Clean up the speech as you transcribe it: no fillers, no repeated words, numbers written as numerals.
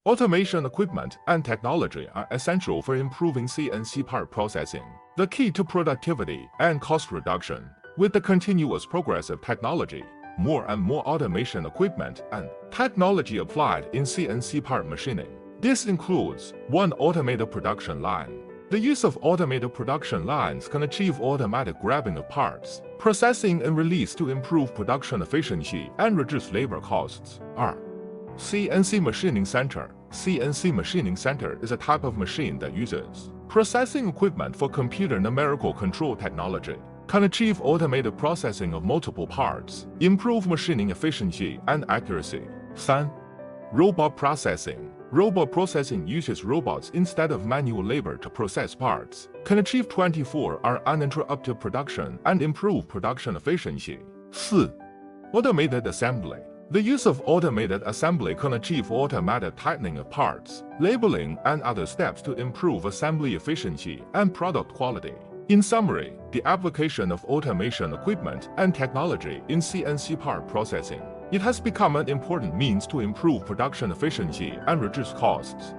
Automation equipment and technology are essential for improving CNC part processing, the key to productivity and cost reduction. With the continuous progress of technology, more and more automation equipment and technology applied in CNC part machining. This includes 1. Automated production line. The use of automated production lines can achieve automatic grabbing of parts, processing and release to improve production efficiency and reduce labor costs. 2. CNC machining center. CNC machining center is a type of machine that uses processing equipment for computer numerical control technology, can achieve automated processing of multiple parts, improve machining efficiency and accuracy. 3. Robot processing. Robot processing uses robots instead of manual labor to process parts, can achieve 24-hour uninterrupted production and improve production efficiency. 4. Automated assembly. The use of automated assembly can achieve automatic tightening of parts, labeling, and other steps to improve assembly efficiency and product quality. In summary, the application of automation equipment and technology in CNC part processing. It has become an important means to improve production efficiency and reduce costs.